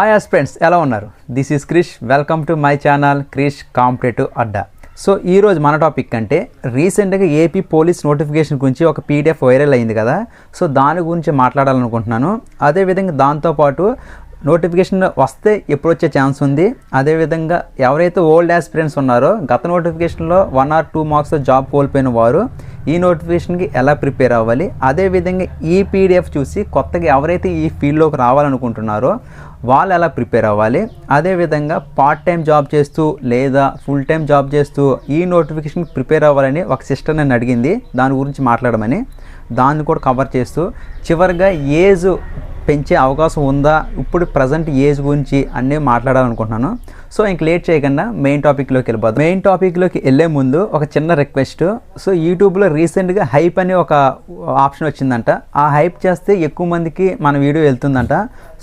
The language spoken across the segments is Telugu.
హాయ్ ఫ్రెండ్స్, ఎలా ఉన్నారు? This is Krish. Welcome to my channel Krish competitive Adda. So ఈరోజు మన టాపిక్ అంటే రీసెంట్గా ఏపీ పోలీస్ నోటిఫికేషన్ గురించి ఒక పీడిఎఫ్ వైరల్ అయింది కదా. సో దాని గురించి మాట్లాడాలనుకుంటున్నాను. అదేవిధంగా దాంతోపాటు నోటిఫికేషన్ వస్తే ఎప్పుడు వచ్చే ఛాన్స్ ఉంది, అదేవిధంగా ఎవరైతే ఓల్డ్ ఆస్పిరెంట్స్ ఉన్నారో గత నోటిఫికేషన్లో 1 or 2 మార్క్స్ జాబ్ కోల్పోయిన వారు ఈ నోటిఫికేషన్కి ఎలా ప్రిపేర్ అవ్వాలి, అదేవిధంగా ఈ పీడిఎఫ్ చూసి కొత్తగా ఎవరైతే ఈ ఫీల్డ్లోకి రావాలనుకుంటున్నారో వాళ్ళు ఎలా ప్రిపేర్ అవ్వాలి, అదేవిధంగా పార్ట్ టైం జాబ్ చేస్తూ లేదా ఫుల్ టైం జాబ్ చేస్తూ ఈ నోటిఫికేషన్కి ప్రిపేర్ అవ్వాలని ఒక సిస్టర్ నన్ను అడిగింది. దాని గురించి మాట్లాడమని దాన్ని కూడా కవర్ చేస్తూ చివరిగా ఏజ్ పెంచే అవకాశం ఉందా, ఇప్పుడు ప్రజెంట్ ఏజ్ గురించి అన్నీ మాట్లాడాలనుకుంటున్నాను. సో ఇంక లేట్ చేయకుండా మెయిన్ టాపిక్లోకి వెళ్ళిపోతాం. మెయిన్ టాపిక్లోకి వెళ్ళే ముందు ఒక చిన్న రిక్వెస్ట్. సో యూట్యూబ్లో రీసెంట్గా హైప్ అని ఒక ఆప్షన్ వచ్చిందంట. ఆ హైప్ చేస్తే ఎక్కువ మందికి మన వీడియో వెళ్తుందంట.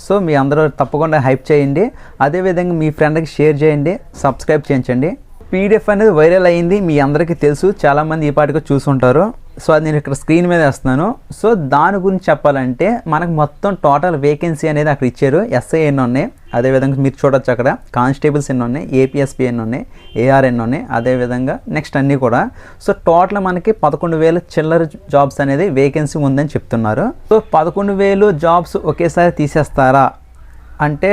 సో మీ అందరూ తప్పకుండా హైప్ చేయండి, అదేవిధంగా మీ ఫ్రెండ్కి షేర్ చేయండి, సబ్స్క్రైబ్ చేయించండి. పీడిఎఫ్ అనేది వైరల్ అయ్యింది, మీ అందరికీ తెలుసు, చాలామంది ఈ పాటికి చూసుంటారు. సో అది నేను ఇక్కడ స్క్రీన్ మీద వేస్తున్నాను. సో దాని గురించి చెప్పాలంటే మనకు మొత్తం టోటల్ వేకెన్సీ అనేది అక్కడ ఇచ్చారు. ఎస్ఐ ఎన్ని ఉన్నాయి, అదేవిధంగా మీరు చూడొచ్చు అక్కడ కానిస్టేబుల్స్ ఎన్ని ఉన్నాయి, ఏపీఎస్పీ ఎన్ని ఉన్నాయి, ఏఆర్ ఎన్ని ఉన్నాయి, అదేవిధంగా నెక్స్ట్ అన్నీ కూడా. సో టోటల్ మనకి 11,000 చిల్లర జాబ్స్ అనేది వేకెన్సీ ఉందని చెప్తున్నారు. సో 11,000 జాబ్స్ ఒకేసారి తీసేస్తారా అంటే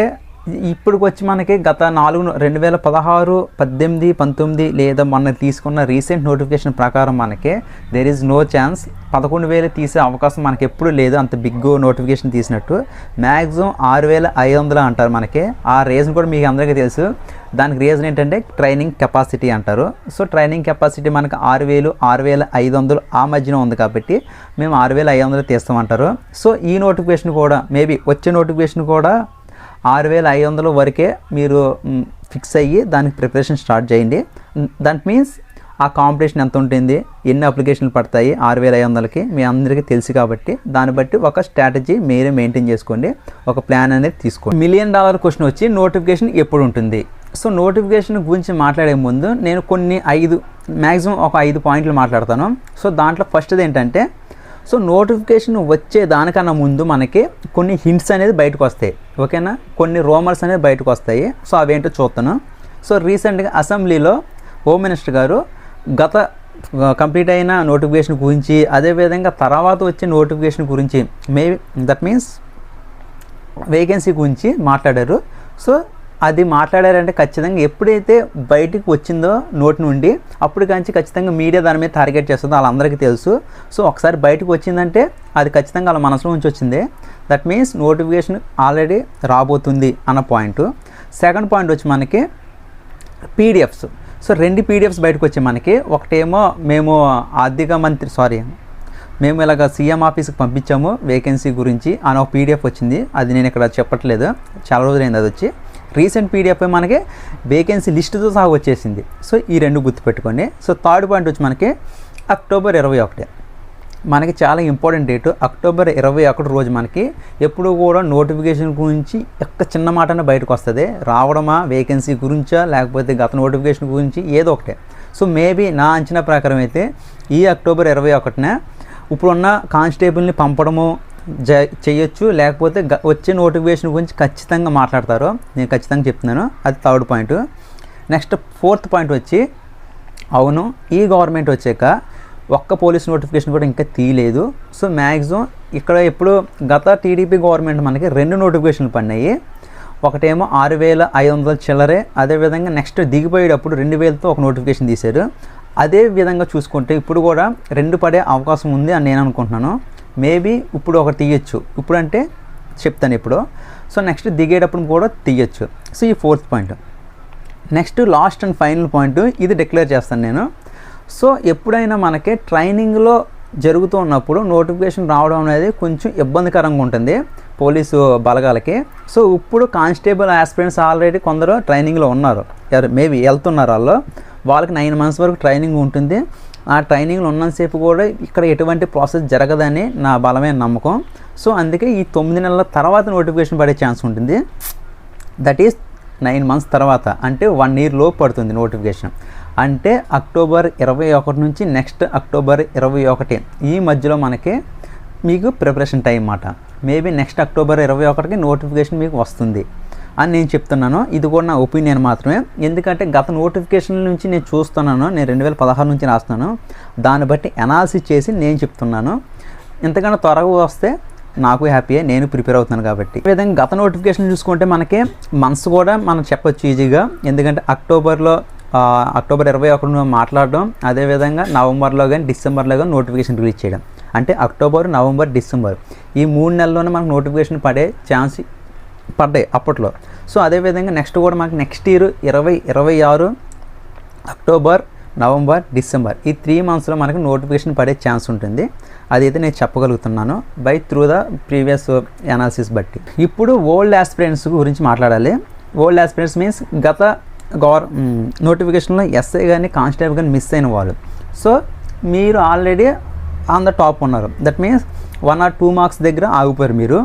ఇప్పుడు వచ్చి మనకి గత 2016, 18, 19 లేదా మొన్న తీసుకున్న రీసెంట్ నోటిఫికేషన్ ప్రకారం మనకి దేర్ ఈజ్ నో ఛాన్స్ 11,000 తీసే అవకాశం మనకి ఎప్పుడు లేదు. అంత బిగ్ నోటిఫికేషన్ తీసినట్టు మ్యాక్సిమం 6,500 అంటారు మనకి. ఆ రీజన్ కూడా మీకు అందరికీ తెలుసు. దానికి రీజన్ ఏంటంటే ట్రైనింగ్ కెపాసిటీ అంటారు. సో ట్రైనింగ్ కెపాసిటీ మనకి 6,000, 6,500 ఆ మధ్యన ఉంది కాబట్టి మేము 6,500 తీస్తామంటారు. సో ఈ నోటిఫికేషన్ కూడా మేబీ వచ్చే నోటిఫికేషన్ కూడా 6,500 వరకే మీరు ఫిక్స్ అయ్యి దానికి ప్రిపరేషన్ స్టార్ట్ చేయండి. దట్ మీన్స్ ఆ కాంపిటీషన్ ఎంత ఉంటుంది, ఎన్ని అప్లికేషన్లు పడతాయి 6,500కి మీ అందరికీ తెలుసు కాబట్టి దాన్ని బట్టి ఒక స్ట్రాటజీ మీరే మెయింటైన్ చేసుకోండి, ఒక ప్లాన్ అనేది తీసుకోండి. $1 million క్వశ్చన్ వచ్చి నోటిఫికేషన్ ఎప్పుడు ఉంటుంది. సో నోటిఫికేషన్ గురించి మాట్లాడే ముందు నేను మ్యాక్సిమం ఒక 5 పాయింట్లు మాట్లాడతాను. సో దాంట్లో ఫస్ట్ది ఏంటంటే, సో నోటిఫికేషన్ వచ్చే దానికన్నా ముందు మనకి కొన్ని హింట్స్ అనేది బయటకు వస్తాయి, ఓకేనా, కొన్ని రూమర్స్ అనేది బయటకు వస్తాయి. సో అవేంటో చూస్తాను. సో రీసెంట్గా అసెంబ్లీలో హోమ్ మినిస్టర్ గారు గత కంప్లీట్ అయిన నోటిఫికేషన్ గురించి, అదేవిధంగా తర్వాత వచ్చే నోటిఫికేషన్ గురించి, మేబీ దట్ మీన్స్ వేకెన్సీ గురించి మాట్లాడారు. సో అది మాట్లాడారంటే ఖచ్చితంగా ఎప్పుడైతే బయటికి వచ్చిందో నోటి నుండి అప్పుడు కానీ ఖచ్చితంగా మీడియా దాని మీద టార్గెట్ చేస్తుందో వాళ్ళందరికీ తెలుసు. సో ఒకసారి బయటకు వచ్చిందంటే అది ఖచ్చితంగా వాళ్ళ మనసులో నుంచి వచ్చింది. దట్ మీన్స్ నోటిఫికేషన్ ఆల్రెడీ రాబోతుంది అన్న పాయింట్. సెకండ్ పాయింట్ వచ్చి మనకి పీడిఎఫ్స్. సో 2 పీడిఎఫ్స్ బయటకు వచ్చాయి మనకి. ఒకటేమో మేము ఇలాగ సీఎం ఆఫీస్కి పంపించాము వేకెన్సీ గురించి అని ఒక పీడిఎఫ్ వచ్చింది. అది నేను ఇక్కడ చెప్పట్లేదు, చాలా రోజులైంది అది వచ్చి. రీసెంట్ పీడిఎఫ్ మనకి వేకెన్సీ లిస్టుతో సహా వచ్చేసింది. సో ఈ 2 గుర్తుపెట్టుకోండి. సో థర్డ్ పాయింట్ వచ్చి మనకి అక్టోబర్ 21 మనకి చాలా ఇంపార్టెంట్ డేటు. అక్టోబర్ 21 రోజు మనకి ఎప్పుడు కూడా నోటిఫికేషన్ గురించి ఒక్క చిన్న మాటనే బయటకు వస్తుంది. రావడమా వేకెన్సీ గురించా లేకపోతే గత నోటిఫికేషన్ గురించి ఏదో ఒకటే. సో మేబీ నా అంచనా ప్రకారం అయితే ఈ అక్టోబర్ 21న ఇప్పుడున్న కానిస్టేబుల్ని పంపడము చేయొచ్చు, లేకపోతే వచ్చే నోటిఫికేషన్ గురించి ఖచ్చితంగా మాట్లాడతారు, నేను ఖచ్చితంగా చెప్తున్నాను. అది third point. Next fourth point వచ్చి, అవును ఈ గవర్నమెంట్ వచ్చాక ఒక్క పోలీస్ నోటిఫికేషన్ కూడా ఇంకా తీయలేదు. సో మ్యాక్సిమం ఇక్కడ ఎప్పుడు గత టీడీపీ గవర్నమెంట్ మనకి 2 నోటిఫికేషన్లు పడినాయి. ఒకటేమో 6,500 చిల్లరే, అదేవిధంగా నెక్స్ట్ దిగిపోయేటప్పుడు 2,000తో ఒక నోటిఫికేషన్ తీశారు. అదే విధంగా చూసుకుంటే ఇప్పుడు కూడా 2 పడే అవకాశం ఉంది అని నేను అనుకుంటున్నాను. మేబీ ఇప్పుడు ఒకటి తీయచ్చు, ఇప్పుడు అంటే చెప్తాను ఇప్పుడు. సో నెక్స్ట్ దిగేటప్పుడు కూడా తీయచ్చు. సో ఈ fourth point. Next last and final point, ఇది డిక్లేర్ చేస్తాను నేను. సో ఎప్పుడైనా మనకి ట్రైనింగ్లో జరుగుతూ ఉన్నప్పుడు నోటిఫికేషన్ రావడం అనేది కొంచెం ఇబ్బందికరంగా ఉంటుంది పోలీసు బలగాలకి. సో ఇప్పుడు కానిస్టేబుల్ ఆస్పిరెంట్స్ ఆల్రెడీ కొందరు ట్రైనింగ్లో ఉన్నారు, మేబీ వెళ్తున్నారు. వాళ్ళకి 9 months వరకు ట్రైనింగ్ ఉంటుంది. ఆ ట్రైనింగ్లో ఉన్నంతసేపు కూడా ఇక్కడ ఎటువంటి ప్రాసెస్ జరగదని నా బలమైన నమ్మకం. సో అందుకే ఈ 9 నెలల తర్వాత నోటిఫికేషన్ పడే ఛాన్స్ ఉంటుంది. దట్ ఈస్ 9 months తర్వాత, అంటే 1 year లోపు పడుతుంది నోటిఫికేషన్. అంటే అక్టోబర్ 21 నుంచి నెక్స్ట్ అక్టోబర్ 21 ఈ మధ్యలో మనకి మీకు ప్రిపరేషన్ టైం అన్నమాట. మేబీ నెక్స్ట్ అక్టోబర్ 21కి నోటిఫికేషన్ మీకు వస్తుంది. అని నేను చెప్తున్నాను. ఇది కూడా నా ఒపీనియన్ మాత్రమే. ఎందుకంటే గత నోటిఫికేషన్ నుంచి నేను చూస్తున్నాను, నేను 2016 నుంచి రాస్తున్నాను, దాన్ని బట్టి అనాలిసిస్ చేసి నేను చెప్తున్నాను. ఇంతకన్నా త్వరగా వస్తే నాకు హ్యాపీయే, నేను ప్రిపేర్ అవుతున్నాను కాబట్టి. ఈ విధంగా గత నోటిఫికేషన్ చూసుకుంటే మనకి మంత్స్ కూడా మనం చెప్పొచ్చు ఈజీగా. ఎందుకంటే అక్టోబర్ 21 మాట్లాడడం, అదేవిధంగా నవంబర్లో కానీ డిసెంబర్లో కానీ నోటిఫికేషన్ రిలీజ్ చేయడం. అంటే అక్టోబర్, నవంబర్, డిసెంబర్ ఈ 3 నెలల్లోనే మనకు నోటిఫికేషన్ పడే ఛాన్స్ పడ్డాయి అప్పట్లో. సో అదేవిధంగా నెక్స్ట్ కూడా మనకి next year 2026 October, November, December ఈ 3 మంత్స్లో మనకి నోటిఫికేషన్ పడే ఛాన్స్ ఉంటుంది. అదైతే నేను చెప్పగలుగుతున్నాను త్రూ ద ప్రీవియస్ అనాలిసిస్ బట్టి. ఇప్పుడు ఓల్డ్ ఆస్పిరెంట్స్ గురించి మాట్లాడాలి. ఓల్డ్ ఆస్పిరెంట్స్ మీన్స్ గత నోటిఫికేషన్లో ఎస్ఐ కానీ కానిస్టేబుల్ కానీ మిస్ అయిన వాళ్ళు. సో మీరు ఆల్రెడీ ఆన్ ద టాప్ ఉన్నారు. దట్ మీన్స్ 1 or 2 మార్క్స్ దగ్గర ఆగిపోయారు మీరు.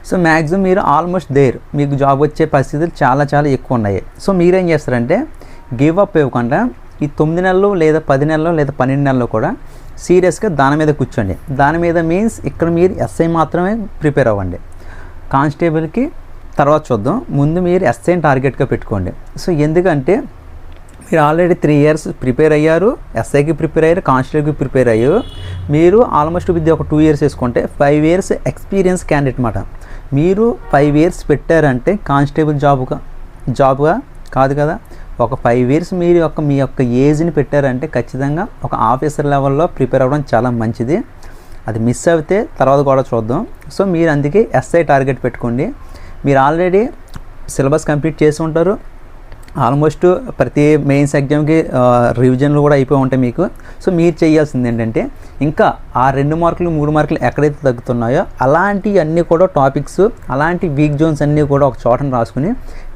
సో మ్యాక్సిమం మీరు ఆల్మోస్ట్ దేర్, మీకు జాబ్ వచ్చే పరిస్థితులు చాలా చాలా ఎక్కువ ఉన్నాయి. సో మీరేం చేస్తారంటే గివ్ అప్ ఇవ్వకుండా ఈ 9 నెలలు లేదా 10 నెలలు లేదా 12 నెలలు కూడా సీరియస్గా దాని మీద కూర్చోండి. దాని మీద మీన్స్ ఇక్కడ మీరు ఎస్ఐ మాత్రమే ప్రిపేర్ అవ్వండి. కానిస్టేబుల్కి తర్వాత చూద్దాం, ముందు మీరు ఎస్ఐని టార్గెట్గా పెట్టుకోండి. సో ఎందుకంటే మీరు ఆల్రెడీ 3 years ప్రిపేర్ అయ్యారు, ఎస్ఐకి ప్రిపేర్ అయ్యారు, కానిస్టేబుల్కి ప్రిపేర్ అయ్యారు. మీరు ఆల్మోస్ట్ విత్ ఒక 2 years వేసుకుంటే 5 years ఎక్స్పీరియన్స్ క్యాండిడేట్ మాట. మీరు 5 years పెట్టారంటే కానిస్టేబుల్ జాబ్గా కాదు కదా. ఒక 5 years మీరు మీ యొక్క ఏజ్ని పెట్టారంటే ఖచ్చితంగా ఒక ఆఫీసర్ లెవెల్లో ప్రిపేర్ అవ్వడం చాలా మంచిది. అది మిస్ అయితే తర్వాత కూడా చూద్దాం. సో మీరు అందుకే ఎస్ఐ టార్గెట్ పెట్టుకోండి. మీరు ఆల్రెడీ సిలబస్ కంప్లీట్ చేసి ఉంటారు. ఆల్మోస్ట్ ప్రతి మెయిన్స్ ఎగ్జామ్కి రివిజన్లు కూడా అయిపోయి ఉంటాయి మీకు. సో మీరు చేయాల్సింది ఏంటంటే ఇంకా ఆ 2 మార్కులు 3 మార్కులు ఎక్కడైతే తగ్గుతున్నాయో అలాంటివి అన్నీ కూడా టాపిక్స్, అలాంటి వీక్ జోన్స్ అన్నీ కూడా ఒక చోటను రాసుకుని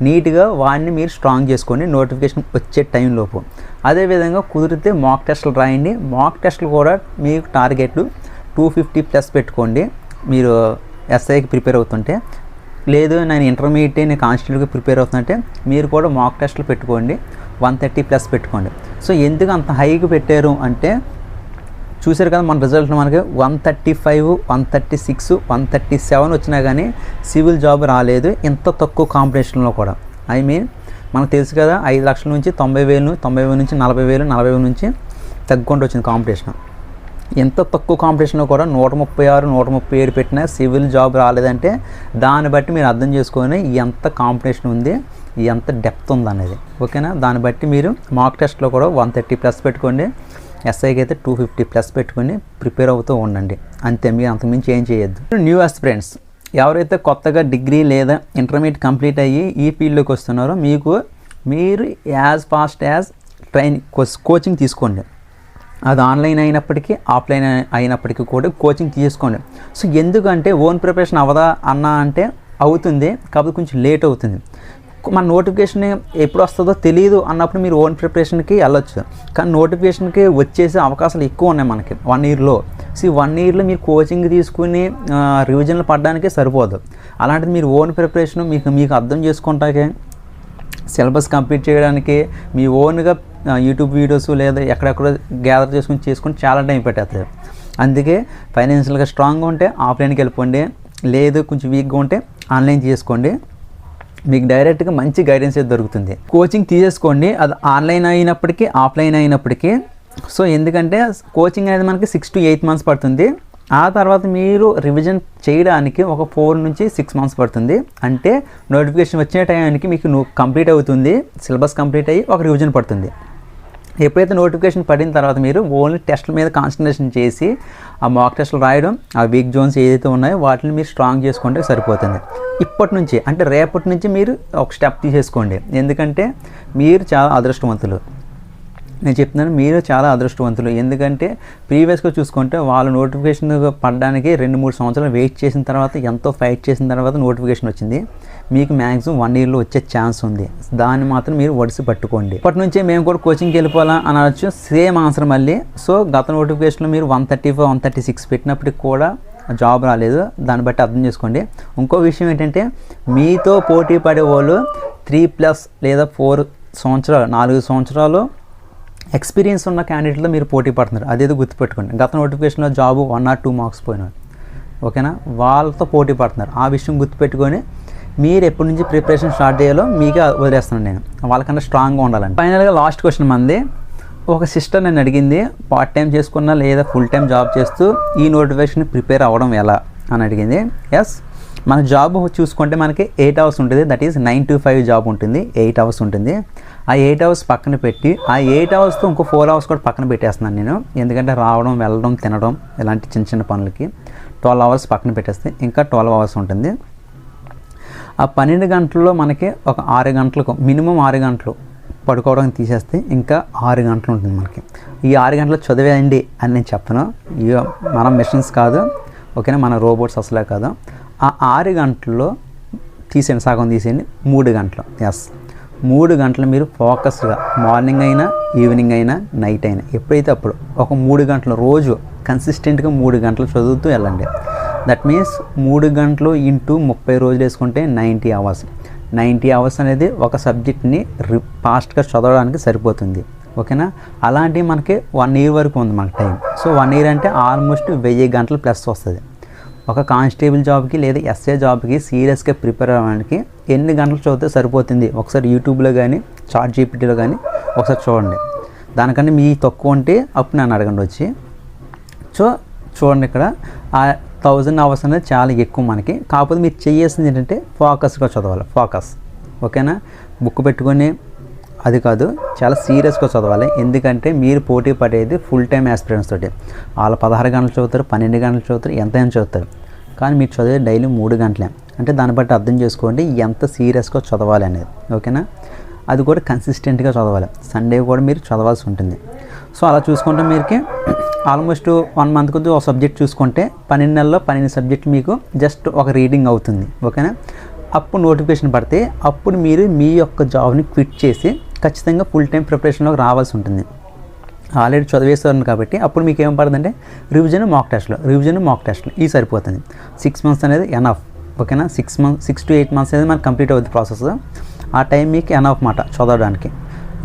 నీట్గా వాడిని మీరు స్ట్రాంగ్ చేసుకోండి నోటిఫికేషన్ వచ్చే టైంలోపు. అదేవిధంగా కుదిరితే మాక్ టెస్టులు రాయండి. మాక్ టెస్టులు కూడా మీకు టార్గెట్లు 250+ పెట్టుకోండి మీరు ఎస్ఐకి ప్రిపేర్ అవుతుంటే. లేదు నేను ఇంటర్మీడియట్, నేను కానిస్టేబుల్కి ప్రిపేర్ అవుతుందంటే మీరు కూడా మాక్ టెస్టులు పెట్టుకోండి, 130+ పెట్టుకోండి. సో ఎందుకు అంత హైకి పెట్టారు అంటే చూసారు కదా మన రిజల్ట్ మనకి 135, 136, 137 వచ్చినా కానీ సివిల్ జాబ్ రాలేదు ఇంత తక్కువ కాంపిటీషన్లో కూడా. ఐ మీన్ మనకు తెలుసు కదా 5 లక్షల నుంచి 90,000, 90,000 నుంచి 40,000, 40,000 నుంచి తగ్గుకుంటూ వచ్చింది కాంపిటీషన్. ఎంత తక్కువ కాంపిటీషన్లో కూడా 136, 137 పెట్టినా సివిల్ జాబ్ రాలేదంటే దాన్ని బట్టి మీరు అర్థం చేసుకొని ఎంత కాంపిటీషన్ ఉంది, ఎంత డెప్త్ ఉంది అనేది. ఓకేనా, దాన్ని బట్టి మీరు మాక్ టెస్ట్లో కూడా 130+ పెట్టుకోండి, ఎస్ఐకి అయితే 250+ పెట్టుకొని ప్రిపేర్ అవుతూ ఉండండి. అంతే, మీరు అంతకుమించి ఏం చేయొద్దు. న్యూ ఆస్పిరెంట్స్ ఎవరైతే కొత్తగా డిగ్రీ లేదా ఇంటర్మీడియట్ కంప్లీట్ అయ్యి ఈ ఫీల్డ్లోకి వస్తున్నారో మీరు యాజ్ ఫాస్ట్ యాజ్ కోచింగ్ తీసుకోండి. అది ఆన్లైన్ అయినప్పటికీ ఆఫ్లైన్ అయినప్పటికీ కూడా కోచింగ్ తీసుకోండి. సో ఎందుకంటే ఓన్ ప్రిపరేషన్ అవ్వదా అన్నా అంటే అవుతుంది, కాకపోతే కొంచెం లేట్ అవుతుంది. మన నోటిఫికేషన్ ఎప్పుడు వస్తుందో తెలియదు అన్నప్పుడు మీరు ఓన్ ప్రిపరేషన్కి వెళ్ళొచ్చు. కానీ నోటిఫికేషన్కి వచ్చేసే అవకాశాలు ఎక్కువ ఉన్నాయి మనకి 1 yearలో. సో 1 yearలో మీరు కోచింగ్ తీసుకుని రివిజన్లు పడడానికి సరిపోదు. అలాంటిది మీరు ఓన్ ప్రిపరేషన్ మీకు అర్థం చేసుకుంటాకే, సిలబస్ కంప్లీట్ చేయడానికి మీ ఓన్గా యూట్యూబ్ వీడియోస్ లేదా ఎక్కడెక్కడ గ్యాదర్ చేసుకుని చాలా టైం పెట్టేస్తారు. అందుకే ఫైనాన్షియల్గా స్ట్రాంగ్గా ఉంటే ఆఫ్లైన్కి వెళ్ళిపోండి, లేదు కొంచెం వీక్గా ఉంటే ఆన్లైన్ చేసుకోండి. మీకు డైరెక్ట్గా మంచి గైడెన్స్ అయితే దొరుకుతుంది. కోచింగ్ తీసేసుకోండి, అది ఆన్లైన్ అయినప్పటికీ ఆఫ్లైన్ అయినప్పటికీ. సో ఎందుకంటే కోచింగ్ అనేది మనకి 6 to 8 months పడుతుంది. ఆ తర్వాత మీరు రివిజన్ చేయడానికి ఒక 4 నుంచి 6 months పడుతుంది. అంటే నోటిఫికేషన్ వచ్చే టైంకి మీకు కంప్లీట్ అవుతుంది, సిలబస్ కంప్లీట్ అయ్యి ఒక రివిజన్ పడుతుంది. ఎప్పుడైతే నోటిఫికేషన్ పడిన తర్వాత మీరు ఓన్లీ టెస్ట్ల మీద కాన్సన్ట్రేషన్ చేసి ఆ మాక్ టెస్టులు రాయడం, ఆ వీక్ జోన్స్ ఏదైతే ఉన్నాయో వాటిని మీరు స్ట్రాంగ్ చేసుకుంటే సరిపోతుంది. ఇప్పటి నుంచి అంటే రేపటి నుంచి మీరు ఒక స్టెప్ తీసేసుకోండి. ఎందుకంటే మీరు చాలా అదృష్టవంతులు. నేను చెప్తున్నాను, మీరు చాలా అదృష్టవంతులు. ఎందుకంటే ప్రీవియస్గా చూసుకుంటే వాళ్ళు నోటిఫికేషన్ పడడానికి 2-3 సంవత్సరాలు వెయిట్ చేసిన తర్వాత, ఎంతో ఫైట్ చేసిన తర్వాత నోటిఫికేషన్ వచ్చింది. మీకు మ్యాక్సిమం 1 yearలో వచ్చే ఛాన్స్ ఉంది. దాన్ని మాత్రం మీరు ఒడిసి పట్టుకోండి. ఇప్పటి నుంచే మేము కూడా కోచింగ్కి వెళ్ళిపోవాలా అని అనొచ్చు, సేమ్ ఆన్సర్ మళ్ళీ. సో గత నోటిఫికేషన్లో మీరు 135, 136 పెట్టినప్పటికి కూడా జాబ్ రాలేదు. దాన్ని బట్టి అర్థం చేసుకోండి. ఇంకో విషయం ఏంటంటే మీతో పోటీ పడే వాళ్ళు 3+ లేదా 4 సంవత్సరాలు, 4 సంవత్సరాలు ఎక్స్పీరియన్స్ ఉన్న క్యాండిడేట్లో మీరు పోటీ పడుతున్నారు. అదేదో గుర్తుపెట్టుకోండి. గత నోటిఫికేషన్లో జాబు 1 or 2 marks పోయినారు. ఓకేనా, వాళ్ళతో పోటీ పడుతున్నారు. ఆ విషయం గుర్తుపెట్టుకొని మీరు ఎప్పటి నుంచి ప్రిపరేషన్ స్టార్ట్ చేయాలో మీకే వదిలేస్తున్నాను నేను, వాళ్ళకన్నా స్ట్రాంగ్గా ఉండాలని. ఫైనల్గా లాస్ట్ క్వశ్చన్ మంది. ఒక సిస్టర్ నన్ను అడిగింది, పార్ట్ టైం చేసుకున్నా లేదా ఫుల్ టైం జాబ్ చేస్తూ ఈ నోటిఫికేషన్ ప్రిపేర్ అవ్వడం ఎలా అని అడిగింది. ఎస్, మన జాబ్ చూసుకుంటే మనకి 8 అవర్స్ ఉంటుంది, దట్ ఈస్ 9 to 5 జాబ్ ఉంటుంది, 8 అవర్స్ ఉంటుంది. ఆ 8 అవర్స్ పక్కన పెట్టి ఆ 8 అవర్స్తో ఇంకో 4 అవర్స్ కూడా పక్కన పెట్టేస్తున్నాను నేను, ఎందుకంటే రావడం వెళ్ళడం తినడం ఇలాంటి చిన్న చిన్న పనులకి 12 అవర్స్ పక్కన పెట్టేస్తే ఇంకా 12 అవర్స్ ఉంటుంది. ఆ 12 గంటల్లో మనకి ఒక 6 గంటలకు మినిమం 6 గంటలు పడుకోవడానికి తీసేస్తే ఇంకా 6 గంటలు ఉంటుంది మనకి. ఈ 6 గంటలు చదివేయండి అని నేను చెప్పను, మనం మెషిన్స్ కాదు, ఓకేనా, మన రోబోట్స్ అసలే కాదు. ఆ 6 గంటల్లో తీసేయండి, సగం తీసేయండి, 3 గంటలు. ఎస్, 3 గంటలు మీరు ఫోకస్గా మార్నింగ్ అయినా ఈవినింగ్ అయినా నైట్ అయినా ఎప్పుడైతే అప్పుడు ఒక 3 గంటలు రోజు కన్సిస్టెంట్గా 3 గంటలు చదువుతూ వెళ్ళండి. దట్ మీన్స్ 3 గంటలు ఇంటూ 30 రోజులు వేసుకుంటే 90 అవర్స్. 90 అవర్స్ అనేది ఒక సబ్జెక్ట్ని ఫాస్ట్గా చదవడానికి సరిపోతుంది, ఓకేనా. అలాంటివి మనకి 1 year వరకు ఉంది మనకి టైం. సో 1 year అంటే ఆల్మోస్ట్ 1000 గంటలు ప్లస్ వస్తుంది. ఒక కానిస్టేబుల్ జాబ్కి లేదా ఎస్ఐ జాబ్కి సీరియస్గా ప్రిపేర్ అవ్వడానికి ఎన్ని గంటలు చదివితే సరిపోతుంది ఒకసారి యూట్యూబ్లో కానీ చాట్ జీపీటీలో కానీ ఒకసారి చూడండి. దానికన్నా మీ తక్కువ ఉంటే అప్పుడు నన్ను అడగండి వచ్చి. సో చూడండి, ఇక్కడ ఆ 1000 అవర్స్ అనేది చాలా ఎక్కువ మనకి. కాకపోతే మీరు చేయాల్సింది ఏంటంటే ఫోకస్గా చదవాలి, ఫోకస్, ఓకేనా. బుక్ పెట్టుకొని అది కాదు, చాలా సీరియస్గా చదవాలి. ఎందుకంటే మీరు పోటీ పడేది ఫుల్ టైం ఆస్పిరెంట్స్ తోటి. వాళ్ళు 16 గంటలు చదువుతారు, 12 గంటలు చదువుతారు, ఎంతైనా చదువుతారు. కానీ మీరు చదివే డైలీ 3 గంటలే. అంటే దాన్ని బట్టి అర్థం చేసుకోండి ఎంత సీరియస్గా చదవాలి అనేది, ఓకేనా. అది కూడా కన్సిస్టెంట్గా చదవాలి. సండే కూడా మీరు చదవాల్సి ఉంటుంది. సో అలా చూసుకుంటే మీరుకి ఆల్మోస్ట్ 1 monthకు ఒక సబ్జెక్ట్ చూసుకుంటే 12 నెలల్లో 12 సబ్జెక్ట్ మీకు జస్ట్ ఒక రీడింగ్ అవుతుంది, ఓకేనా. అప్పుడు నోటిఫికేషన్ పడితే అప్పుడు మీరు మీ యొక్క జాబ్ని క్విట్ చేసి ఖచ్చితంగా ఫుల్ టైం ప్రిపరేషన్లోకి రావాల్సి ఉంటుంది. ఆల్రెడీ చదివేస్తారు కాబట్టి అప్పుడు మీకు ఏం పడుతుందంటే రివిజన్ మాక్ టెస్ట్లు ఈ సరిపోతుంది. 6 months అనేది ఎనఫ్, ఓకేనా. 6 to 8 months అనేది మనకు కంప్లీట్ అవుతుంది ప్రాసెస్. ఆ టైం మీకు ఎనఫ్ మాట చదవడానికి,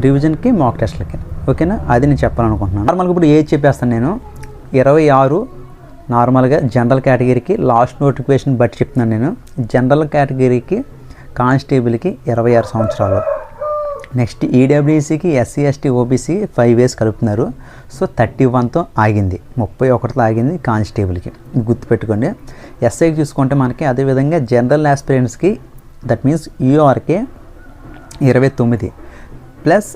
రివిజన్కి మాక్ టెస్ట్లకి, ఓకేనా. అది నేను చెప్పాలనుకుంటున్నాను. నార్మల్గా ఇప్పుడు ఏజ్ చెప్పేస్తాను నేను, 26 నార్మల్గా జనరల్ కేటగిరీకి లాస్ట్ నోటిఫికేషన్ బట్టి చెప్తున్నాను నేను. జనరల్ కేటగిరీకి కానిస్టేబుల్కి 26 సంవత్సరాలు. నెక్స్ట్ ఈడబ్ల్యూసీకి ఎస్సీ ఎస్టీ ఓబీసీ 5 years కలుపుతున్నారు. సో 31తో ఆగింది, 31తో ఆగింది కానిస్టేబుల్కి, గుర్తుపెట్టుకోండి. ఎస్ఐకి చూసుకుంటే మనకి అదేవిధంగా జనరల్ ఆస్పిరెంట్స్కి దట్ మీన్స్ యూఆర్కి 29 ప్లస్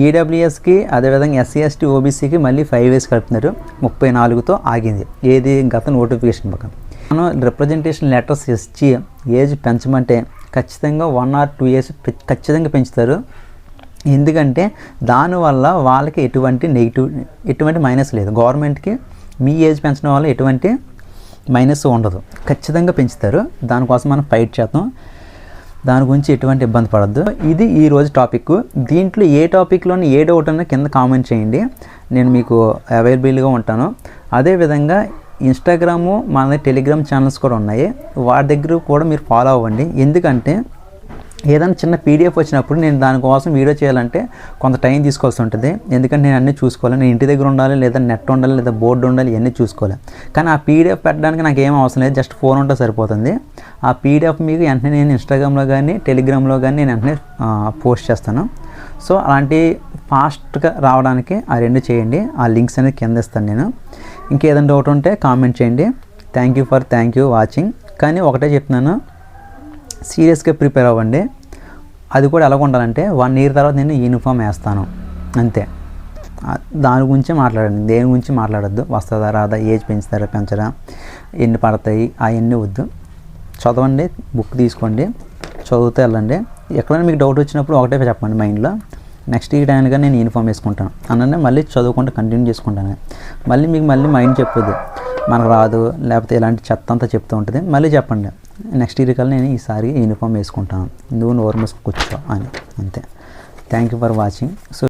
ఈడబ్ల్యూఎస్కి అదేవిధంగా ఎస్సీ ఎస్టీ ఓబీసీకి మళ్ళీ 5 years కలుపుతున్నారు, 34తో ఆగింది. ఏది గత నోటిఫికేషన్ ప్రకారం. మనం రిప్రజెంటేషన్ లెటర్స్ ఇచ్చి ఏజ్ పెంచమంటే ఖచ్చితంగా 1 or 2 years ఖచ్చితంగా పెంచుతారు. ఎందుకంటే దానివల్ల వాళ్ళకి ఎటువంటి మైనస్ లేదు. గవర్నమెంట్కి మీ ఏజ్ పెంచడం వల్ల ఎటువంటి మైనస్ ఉండదు, ఖచ్చితంగా పెంచుతారు. దానికోసం మనం ఫైట్ చేద్దాం, దాని గురించి ఎటువంటి ఇబ్బంది పడద్దు. ఇది ఈరోజు టాపిక్. దీంట్లో ఏ టాపిక్లోని ఏ డౌట్ అన్నా కింద కామెంట్ చేయండి, నేను మీకు అవైలబుల్గా ఉంటాను. అదేవిధంగా ఇన్స్టాగ్రాము మన టెలిగ్రామ్ ఛానల్స్ కూడా ఉన్నాయి, వాటి దగ్గర కూడా మీరు ఫాలో అవ్వండి. ఎందుకంటే ఏదైనా చిన్న పీడిఎఫ్ వచ్చినప్పుడు నేను దానికోసం వీడియో చేయాలంటే కొంత టైం తీసుకోవాల్సి ఉంటుంది. ఎందుకంటే నేను అన్నీ చూసుకోవాలి, నేను ఇంటి దగ్గర ఉండాలి, లేదా నెట్ ఉండాలి, లేదా బోర్డు ఉండాలి, ఇవన్నీ చూసుకోవాలి. కానీ ఆ పీడిఎఫ్ పెట్టడానికి నాకు ఏం అవసరం లేదు, జస్ట్ ఫోన్ ఉంటే సరిపోతుంది. ఆ పీడిఎఫ్ మీకు వెంటనే నేను ఇన్స్టాగ్రామ్లో కానీ టెలిగ్రామ్లో కానీ నేను వెంటనే పోస్ట్ చేస్తాను. సో అలాంటి ఫాస్ట్గా రావడానికి ఆ 2 చేయండి. ఆ లింక్స్ అనేది కింద ఇస్తాను నేను. ఇంకేదైనా డౌట్ ఉంటే కామెంట్ చేయండి. Thank you watching. కానీ ఒకటే చెప్తున్నాను, సీరియస్గా ప్రిపేర్ అవ్వండి. అది కూడా ఎలా ఉండాలంటే 1 year తర్వాత నేను యూనిఫామ్ వేస్తాను అంతే. దాని గురించే మాట్లాడండి, దేని గురించి మాట్లాడద్దు. వస్తుందా రాదా, ఏజ్ పెంచరా, ఎన్ని పడతాయి అవన్నీ వద్దు. చదవండి, బుక్ తీసుకోండి, చదువుతూ వెళ్ళండి. ఎక్కడైనా మీకు డౌట్ వచ్చినప్పుడు ఒకటే చెప్పండి మైండ్లో, నెక్స్ట్ ఈ టైంగా నేను యూనిఫామ్ వేసుకుంటాను అన్ననే మళ్ళీ చదువుకుంటూ కంటిన్యూ చేసుకుంటాను. మళ్ళీ మీకు మళ్ళీ మైండ్ చెప్పొద్దు మనకు రాదు, లేకపోతే ఇలాంటి చెత్త అంతా చెప్తూ ఉంటుంది. మళ్ళీ చెప్పండి నెక్స్ట్ ఇయర్ కల్లా నేను ఈసారి యూనిఫామ్ వేసుకుంటాను, నువ్వు నోరు మూసుకు కూర్చో అని, అంతే. Thank you for watching. So